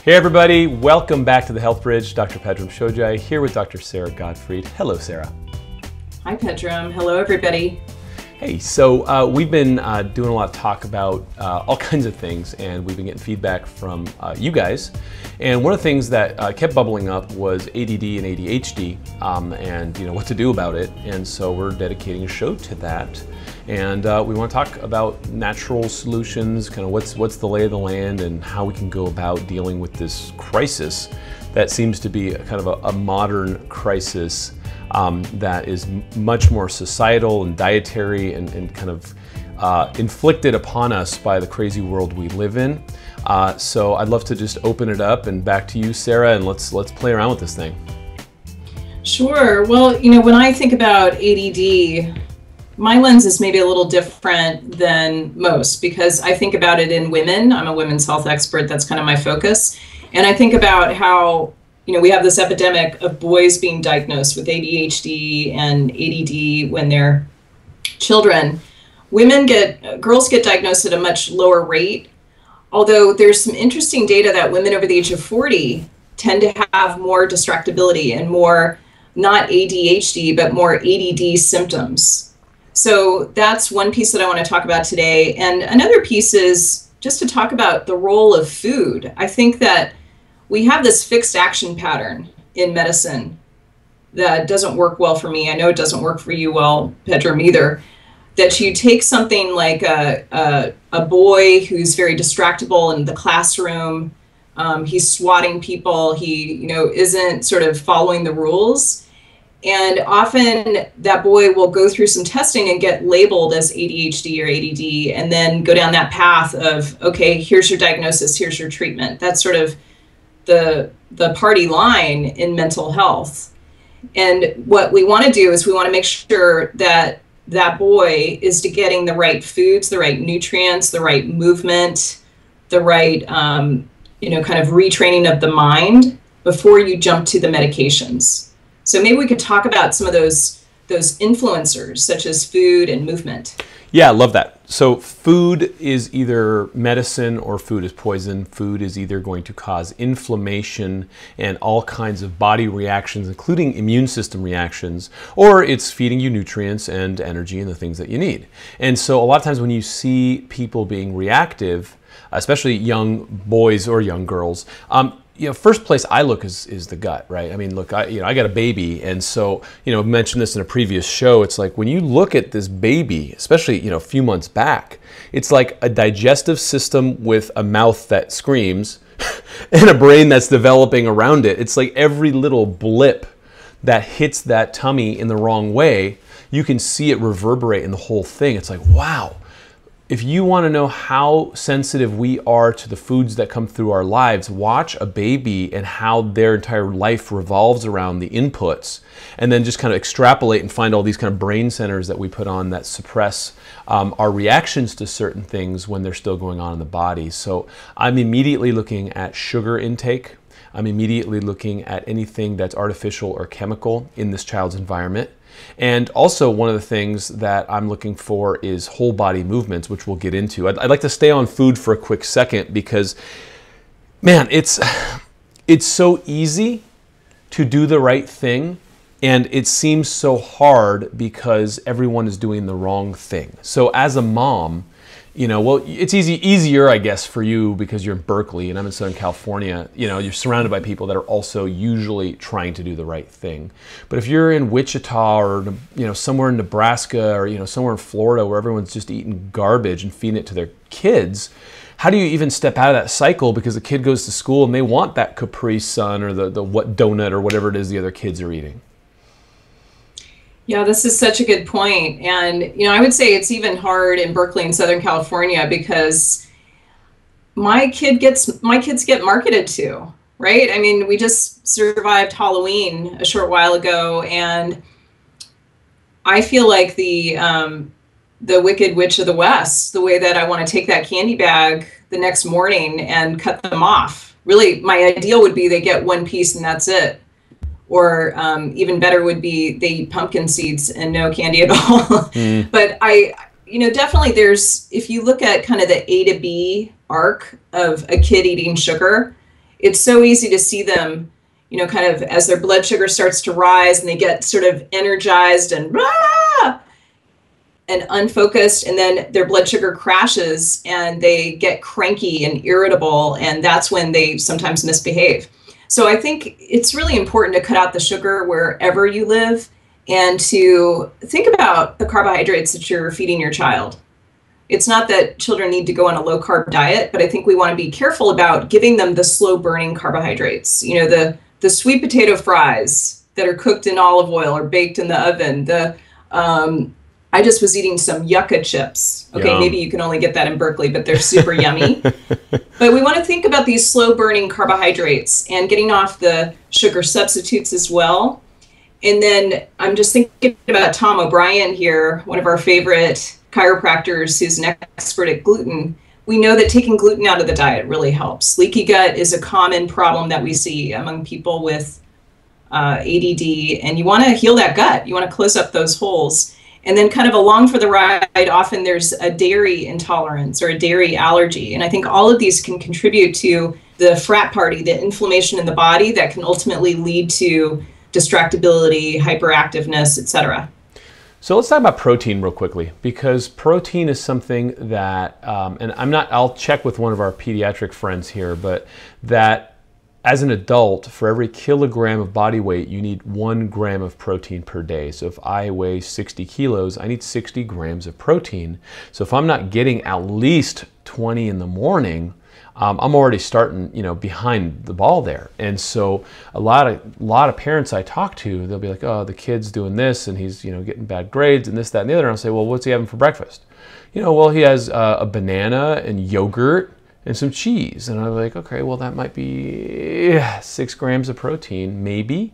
Hey everybody, welcome back to the Health Bridge. Dr. Pedram Shojai here with Dr. Sarah Gottfried. Hello, Sarah. Hi, Pedram. Hello, everybody. Hey, so we've been doing a lot of talk about all kinds of things, and we've been getting feedback from you guys. And one of the things that kept bubbling up was ADD and ADHD, and what to do about it. And so we're dedicating a show to that. And we want to talk about natural solutions, kind of what's the lay of the land, and how we can go about dealing with this crisis that seems to be kind of a modern crisis that is much more societal and dietary and kind of inflicted upon us by the crazy world we live in. So I'd love to just open it up and back to you, Sarah, and let's play around with this thing. Sure. Well, when I think about ADD, my lens is maybe a little different than most because I think about it in women. I'm a women's health expert. That's kind of my focus. And I think about how, we have this epidemic of boys being diagnosed with ADHD and ADD when they're children. Girls get diagnosed at a much lower rate, although there's some interesting data that women over the age of 40 tend to have more distractibility and more, not ADHD, but more ADD symptoms. So that's one piece that I want to talk about today. And another piece is just to talk about the role of food. I think that we have this fixed action pattern in medicine that doesn't work well for me. I know it doesn't work for you well, Pedram, either. That you take something like a boy who's very distractible in the classroom, he's swatting people, he isn't sort of following the rules. And often that boy will go through some testing and get labeled as ADHD or ADD, and then go down that path of, okay, here's your diagnosis, here's your treatment. That's sort of the party line in mental health. And what we want to do is we want to make sure that that boy is getting the right foods, the right nutrients, the right movement, the right, kind of retraining of the mind before you jump to the medications. So maybe we could talk about some of those influencers, such as food and movement. Yeah, I love that. So food is either medicine or food is poison. Food is either going to cause inflammation and all kinds of body reactions, including immune system reactions, or it's feeding you nutrients and energy and the things that you need. And so a lot of times when you see people being reactive, especially young boys or young girls, first place I look is the gut, right? I mean, look, I got a baby, and so, I mentioned this in a previous show. It's like when you look at this baby, especially, a few months back, it's like a digestive system with a mouth that screams and a brain that's developing around it. It's like every little blip that hits that tummy in the wrong way, you can see it reverberate in the whole thing. It's like, wow. If you want to know how sensitive we are to the foods that come through our lives, watch a baby and how their entire life revolves around the inputs, and then just kind of extrapolate and find all these kind of brain centers that we put on that suppress our reactions to certain things when they're still going on in the body. So I'm immediately looking at sugar intake. I'm immediately looking at anything that's artificial or chemical in this child's environment. And also one of the things that I'm looking for is whole body movements, which we'll get into. I'd like to stay on food for a quick second because, man, it's so easy to do the right thing, and it seems so hard because everyone is doing the wrong thing. So as a mom, well, it's easier, I guess, for you because you're in Berkeley and I'm in Southern California. You're surrounded by people that are also usually trying to do the right thing. But if you're in Wichita or, somewhere in Nebraska or, somewhere in Florida where everyone's just eating garbage and feeding it to their kids, how do you even step out of that cycle because the kid goes to school and they want that Capri Sun or the what donut or whatever it is the other kids are eating? Yeah, this is such a good point. And, I would say it's even hard in Berkeley and Southern California because my kids get marketed to, right? I mean, we just survived Halloween a short while ago, and I feel like the Wicked Witch of the West, the way that I want to take that candy bag the next morning and cut them off. Really, my ideal would be they get one piece and that's it. Or even better would be they eat pumpkin seeds and no candy at all. But definitely if you look at kind of the A to B arc of a kid eating sugar, it's so easy to see them, you know, kind of as their blood sugar starts to rise and they get sort of energized and rah! And unfocused, and then their blood sugar crashes and they get cranky and irritable, and that's when they sometimes misbehave. So I think it's really important to cut out the sugar wherever you live and to think about the carbohydrates that you're feeding your child. It's not that children need to go on a low carb diet, but I think we want to be careful about giving them the slow burning carbohydrates. You know, the sweet potato fries that are cooked in olive oil or baked in the oven. I just was eating some yucca chips. Okay, Yum. maybe you can only get that in Berkeley, but they're super yummy. But we want to think about these slow burning carbohydrates and getting off the sugar substitutes as well. And then I'm just thinking about Tom O'Brien here, one of our favorite chiropractors who's an expert at gluten. We know that taking gluten out of the diet really helps. Leaky gut is a common problem that we see among people with ADD, and you want to heal that gut. You want to close up those holes. And then kind of along for the ride, often there's a dairy intolerance or a dairy allergy. And I think all of these can contribute to the frat party, the inflammation in the body that can ultimately lead to distractibility, hyperactiveness, etc. So let's talk about protein real quickly, because protein is something that, and I'll check with one of our pediatric friends here, but that as an adult, for every kilogram of body weight, you need 1 gram of protein per day. So if I weigh 60 kilos, I need 60 grams of protein. So if I'm not getting at least 20 in the morning, I'm already starting, you know, behind the ball there. And so a lot of parents I talk to, they'll be like, oh, the kid's doing this and he's, you know, getting bad grades and this, that, and the other. And I'll say, well, what's he having for breakfast? You know, well, he has a banana and yogurt and some cheese. And I'm like, okay, well, that might be 6 grams of protein, maybe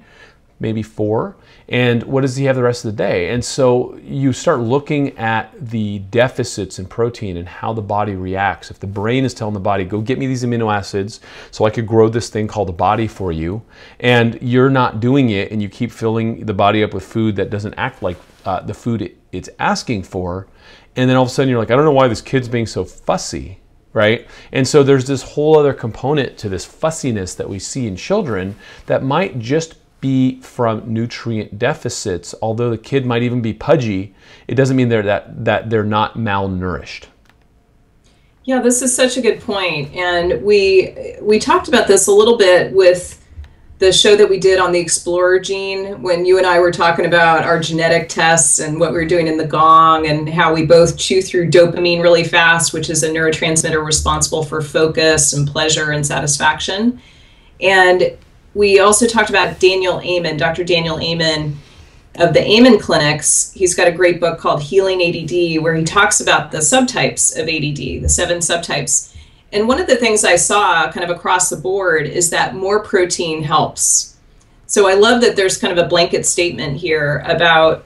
4. And what does he have the rest of the day? And so you start looking at the deficits in protein and how the body reacts. If the brain is telling the body, go get me these amino acids so I could grow this thing called a body for you, and you're not doing it, and you keep filling the body up with food that doesn't act like the food it's asking for, and then all of a sudden you're like, I don't know why this kid's being so fussy. Right? And so there's this whole other component to this fussiness that we see in children that might just be from nutrient deficits. Although the kid might even be pudgy, it doesn't mean that they're not malnourished. Yeah, this is such a good point. And we talked about this a little bit with the show that we did on the Explorer gene when you and I were talking about our genetic tests and what we were doing in the gong and how we both chew through dopamine really fast, which is a neurotransmitter responsible for focus and pleasure and satisfaction. And we also talked about Daniel Amen, Dr. Daniel Amen of the Amen Clinics. He's got a great book called Healing ADD where he talks about the subtypes of ADD, the 7 subtypes. And one of the things I saw kind of across the board is that more protein helps. So I love that there's kind of a blanket statement here about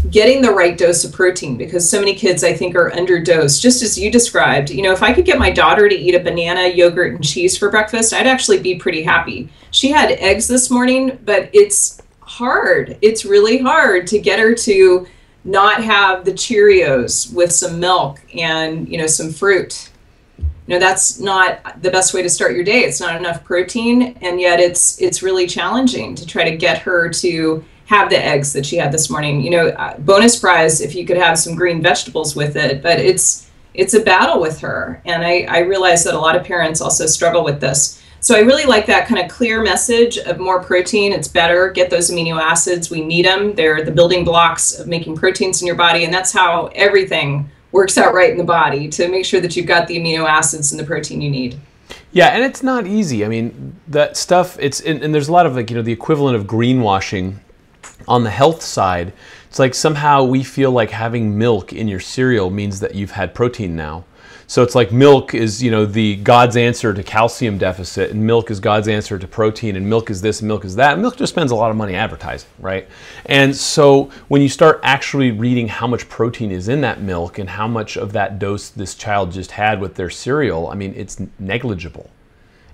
getting the right dose of protein, because so many kids I think are underdosed, just as you described. You know, if I could get my daughter to eat a banana, yogurt, and cheese for breakfast, I'd actually be pretty happy. She had eggs this morning, but it's hard. It's really hard to get her to not have the Cheerios with some milk and, you know, some fruit. You know, that's not the best way to start your day. It's not enough protein, and yet it's really challenging to try to get her to have the eggs that she had this morning. You know, bonus prize if you could have some green vegetables with it, but it's a battle with her. And I realize that a lot of parents also struggle with this. So I really like that kind of clear message of more protein. It's better. Get those amino acids. We need them. They're the building blocks of making proteins in your body, and that's how everything works out right in the body, to make sure that you've got the amino acids and the protein you need. Yeah, and it's not easy. I mean, that stuff, and there's a lot of, like, you know, the equivalent of greenwashing on the health side. It's like somehow we feel like having milk in your cereal means that you've had protein now. So it's like milk is, you know, the God's answer to calcium deficit, and milk is God's answer to protein, and milk is this and milk is that. And milk just spends a lot of money advertising, right? And so when you start actually reading how much protein is in that milk and how much of that dose this child just had with their cereal, I mean, it's negligible.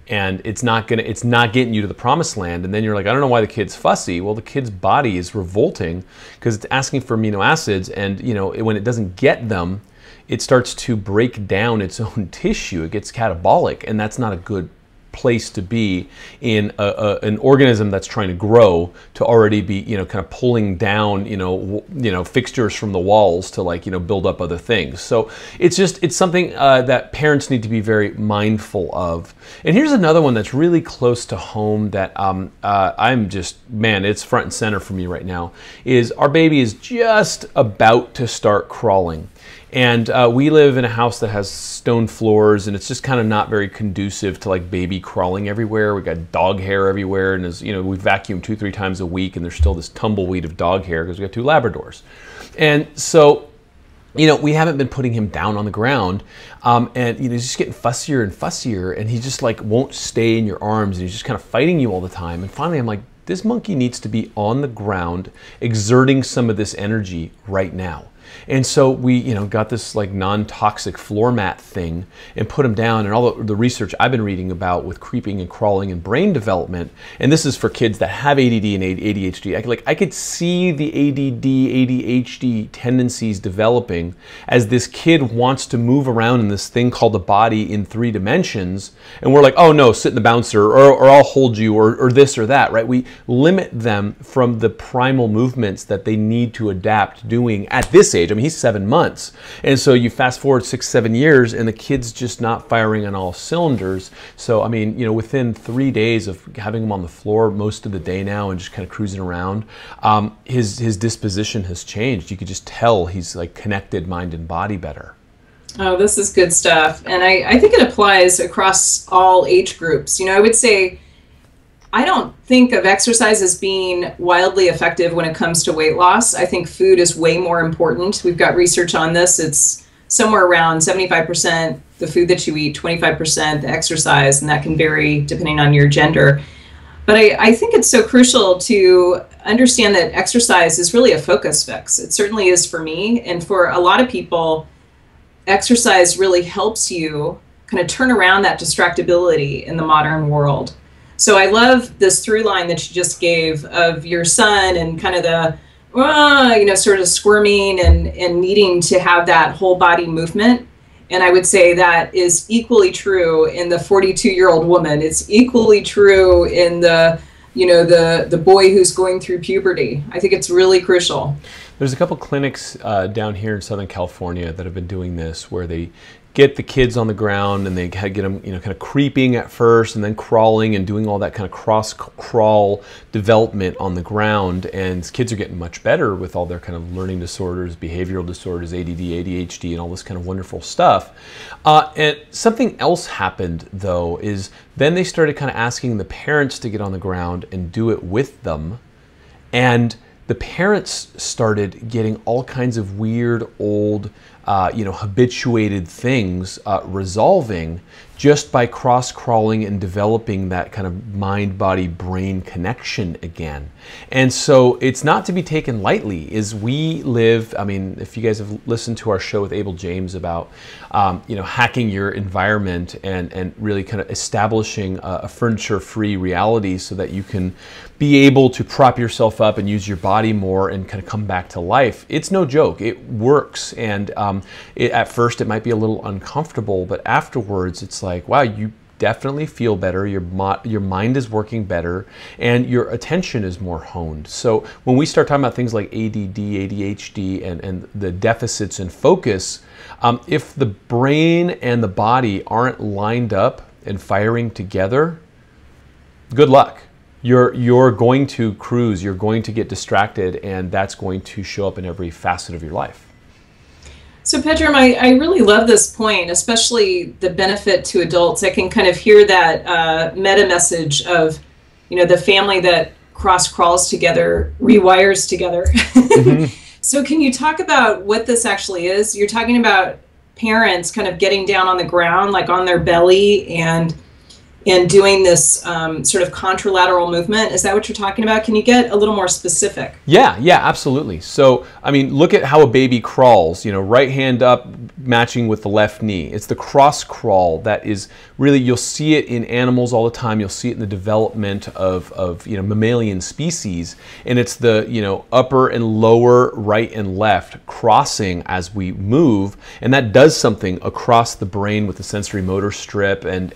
And it's not getting you to the promised land. And then you're like, I don't know why the kid's fussy. Well, the kid's body is revolting because it's asking for amino acids, and, you know, when it doesn't get them, it starts to break down its own tissue. It gets catabolic, and that's not a good place to be in an organism that's trying to grow to already be, you know, kind of pulling down, fixtures from the walls to, like, build up other things. So it's something that parents need to be very mindful of. And here's another one that's really close to home that I'm just, man, it's front and center for me right now, is our baby is just about to start crawling. And we live in a house that has stone floors, and it's just kind of not very conducive to, like, baby crawling everywhere. We got dog hair everywhere, and we vacuum 2-3 times a week, and there's still this tumbleweed of dog hair because we got 2 Labradors. And so, we haven't been putting him down on the ground, and he's just getting fussier and fussier, and he just, like, won't stay in your arms, and he's just kind of fighting you all the time. And finally, I'm like, this monkey needs to be on the ground, exerting some of this energy right now. And so we, got this, like, non-toxic floor mat thing and put him down, and all the research I've been reading about with creeping and crawling and brain development, and this is for kids that have ADD and ADHD. I could see the ADD, ADHD tendencies developing as this kid wants to move around in this thing called the body in 3 dimensions, and we're like, oh no, sit in the bouncer, or I'll hold you, or this or that, right? We limit them from the primal movements that they need to adapt doing at this age. I mean, he's 7 months. And so you fast forward 6-7 years and the kid's just not firing on all cylinders. So, I mean, within 3 days of having him on the floor most of the day now and just kind of cruising around, his disposition has changed. You could just tell he's, like, connected mind and body better. Oh, this is good stuff. And I think it applies across all age groups. I would say, I don't think of exercise as being wildly effective when it comes to weight loss. I think food is way more important. We've got research on this. It's somewhere around 75% the food that you eat, 25% the exercise, and that can vary depending on your gender. But I think it's so crucial to understand that exercise is really a focus fix. It certainly is for me. And for a lot of people, exercise really helps you kind of turn around that distractibility in the modern world. So I love this through line that you just gave of your son and kind of the, sort of squirming and needing to have that whole body movement. And I would say that is equally true in the 42-year-old woman. It's equally true in the boy who's going through puberty. I think it's really crucial. There's a couple clinics down here in Southern California that have been doing this, where they get the kids on the ground and they get them, kind of creeping at first and then crawling and doing all that kind of cross-crawl development on the ground. And kids are getting much better with all their kind of learning disorders, behavioral disorders, ADD, ADHD, and all this kind of wonderful stuff. And something else happened, though, is then they started kind of asking the parents to get on the ground and do it with them. And the parents started getting all kinds of weird, old, habituated things resolving just by cross-crawling and developing that kind of mind-body-brain connection again. And so it's not to be taken lightly. We live, I mean, if you guys have listened to our show with Abel James about, hacking your environment and really kind of establishing a furniture-free reality so that you can be able to prop yourself up and use your body more and kind of come back to life. It's no joke. It works. And at first it might be a little uncomfortable, but afterwards it's like, wow, you definitely feel better, your mind is working better, and your attention is more honed. So when we start talking about things like ADD, ADHD, and the deficits in focus, if the brain and the body aren't lined up and firing together, good luck. You're going to cruise, you're going to get distracted, and that's going to show up in every facet of your life. So Pedram, I really love this point, especially the benefit to adults. I can kind of hear that meta message of, the family that cross-crawls together, rewires together. Mm-hmm. So can you talk about what this actually is? You're talking about parents kind of getting down on the ground, like on their belly, and doing this sort of contralateral movement. Is that what you're talking about? Can you get a little more specific? Yeah, absolutely. So, I mean, look at how a baby crawls, right hand up, matching with the left knee. It's the cross crawl that is really, you'll see it in animals all the time. You'll see it in the development of mammalian species, and it's the upper and lower, right and left crossing as we move, and that does something across the brain with the sensory motor strip and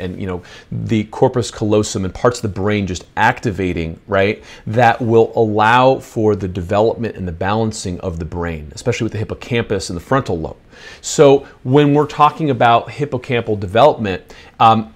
the corpus callosum and parts of the brain just activating, right? That will allow for the development and the balancing of the brain, especially with the hippocampus and the frontal lobe. So when we're talking about hippocampal development,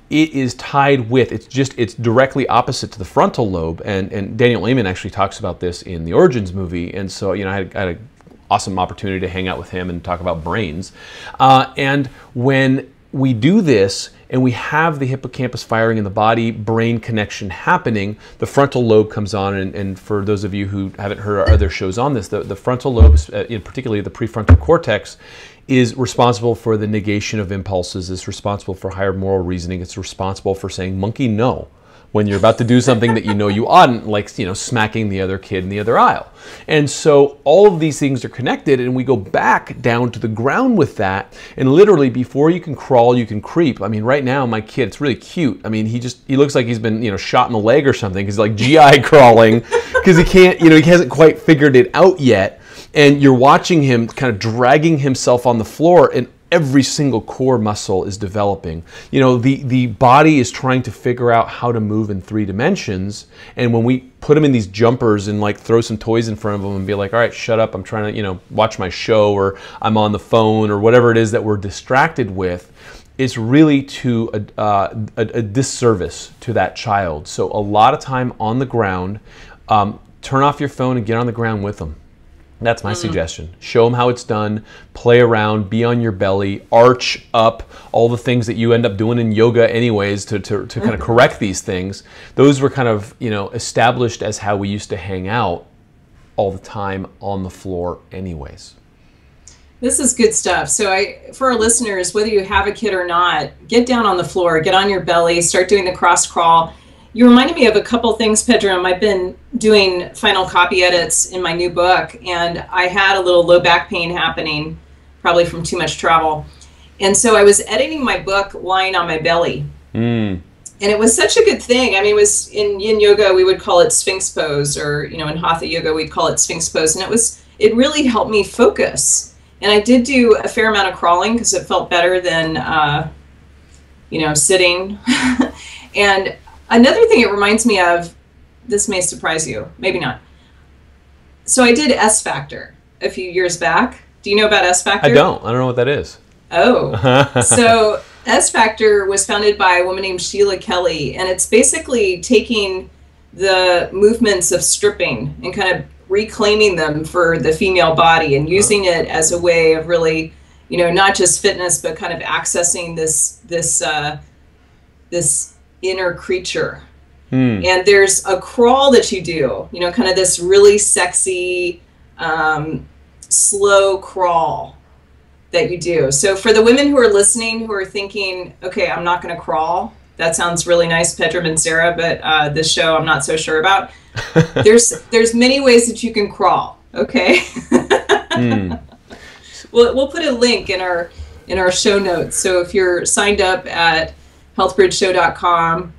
it is tied with, it's directly opposite to the frontal lobe, and Daniel Amen actually talks about this in the Origins movie, and so I had an awesome opportunity to hang out with him and talk about brains. And when we do this, and we have the hippocampus firing in the body-brain connection happening, the frontal lobe comes on, and for those of you who haven't heard our other shows on this, the frontal lobe, in particularly the prefrontal cortex, is responsible for the negation of impulses, is responsible for higher moral reasoning, it's responsible for saying monkey no when you're about to do something that you oughtn't, like smacking the other kid in the other aisle. And so all of these things are connected, and we go back down to the ground with that, and literally before you can crawl, you can creep. I mean, right now my kid, it's really cute. I mean, he looks like he's been shot in the leg or something. He's like GI crawling because he can't, he hasn't quite figured it out yet. And you're watching him kind of dragging himself on the floor, and every single core muscle is developing. The body is trying to figure out how to move in 3 dimensions. And when we put him in these jumpers and like throw some toys in front of him and be like, all right, shut up, I'm trying to, watch my show, or I'm on the phone, or whatever it is that we're distracted with, it's really to a disservice to that child. So a lot of time on the ground, turn off your phone and get on the ground with them. That's my suggestion. Show them how it's done, play around, be on your belly, arch up, all the things that you end up doing in yoga anyways to kind of correct these things. Those were kind of, established as how we used to hang out all the time on the floor anyways. This is good stuff. So for our listeners, whether you have a kid or not, get down on the floor, get on your belly, start doing the cross crawl. You reminded me of a couple things, Pedram. I've been doing final copy edits in my new book, and I had a little low back pain happening, probably from too much travel. And so I was editing my book lying on my belly. And it was such a good thing. I mean, it was in yin yoga, we would call it Sphinx pose, or, in Hatha yoga, we'd call it Sphinx pose. And it really helped me focus. And I did do a fair amount of crawling because it felt better than, sitting. And another thing it reminds me of, this may surprise you, maybe not. So I did S Factor a few years back. Do you know about S Factor? I don't know what that is. Oh, so S Factor was founded by a woman named Sheila Kelly, and it's basically taking the movements of stripping and kind of reclaiming them for the female body and using it as a way of really, not just fitness, but kind of accessing this inner creature. And there's a crawl that you do, kind of this really sexy, slow crawl that you do. So for the women who are listening, who are thinking, okay, I'm not going to crawl. That sounds really nice, Pedram and Sarah, but this show I'm not so sure about. There's many ways that you can crawl. Okay. We'll put a link in our show notes. So if you're signed up at healthbridgeshow.com,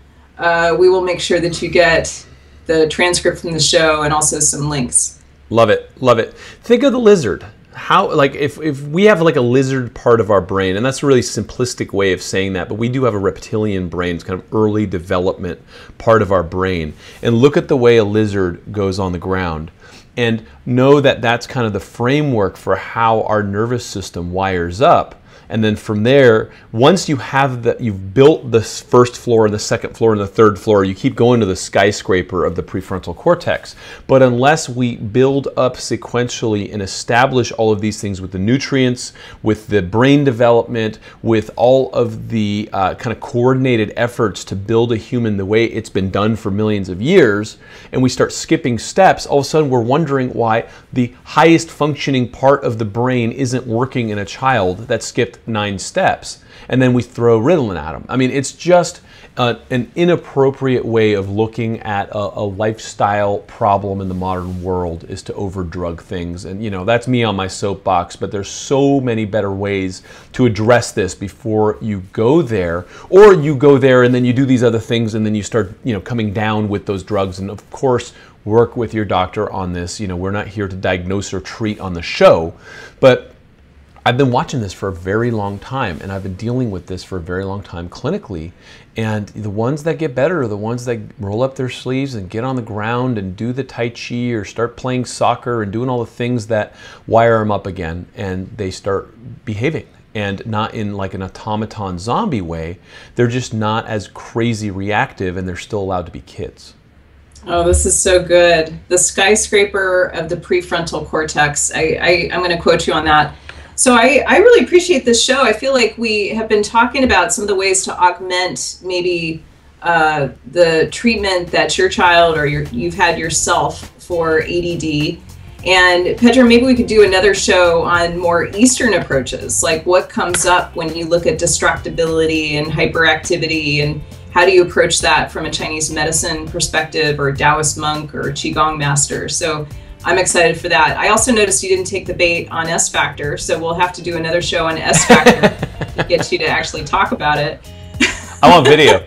we will make sure that you get the transcript from the show and also some links. Love it. Love it. Think of the lizard. How, like, if we have like a lizard part of our brain, and that's a really simplistic way of saying that, but we do have a reptilian brain, it's kind of early development part of our brain. And look at the way a lizard goes on the ground. And know that that's kind of the framework for how our nervous system wires up. And then from there, once you've built the first floor and the second floor and the third floor, you keep going to the skyscraper of the prefrontal cortex. But unless we build up sequentially and establish all of these things with the nutrients, with the brain development, with all of the kind of coordinated efforts to build a human the way it's been done for millions of years, and we start skipping steps, all of a sudden we're wondering why the highest functioning part of the brain isn't working in a child that skipped skipped 9 steps, and then we throw Ritalin at them. I mean, it's just an inappropriate way of looking at a lifestyle problem in the modern world, is to overdrug things. And that's me on my soapbox, but there's so many better ways to address this before you go there. Or you go there and then you do these other things and then you start coming down with those drugs. And of course, work with your doctor on this. We're not here to diagnose or treat on the show, but I've been watching this for a very long time, and I've been dealing with this for a very long time clinically. And the ones that get better are the ones that roll up their sleeves and get on the ground and do the Tai Chi or start playing soccer and doing all the things that wire them up again, and they start behaving. And not in like an automaton zombie way. They're just not as crazy reactive, and they're still allowed to be kids. Oh, this is so good. The skyscraper of the prefrontal cortex. I'm going to quote you on that. So I really appreciate this show. I feel like we have been talking about some of the ways to augment maybe the treatment that your child or you've had yourself for ADD. And Pedram, maybe we could do another show on more Eastern approaches, like what comes up when you look at distractibility and hyperactivity, and how do you approach that from a Chinese medicine perspective, or Taoist monk, or Qigong master. So I'm excited for that. I also noticed you didn't take the bait on S Factor, so we'll have to do another show on S Factor to get you to actually talk about it. I want video.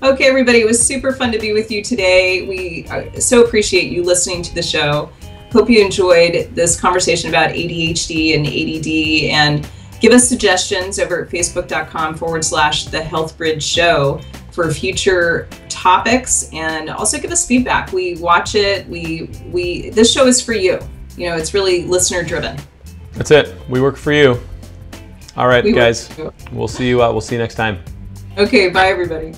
Okay, everybody, it was super fun to be with you today. We so appreciate you listening to the show. Hope you enjoyed this conversation about ADHD and ADD, and give us suggestions over at facebook.com/The Health Bridge Show for future topics, and also give us feedback. We watch it. This show is for you. It's really listener driven. That's it. We work for you. All right, guys. We'll see you next time. Okay, bye everybody.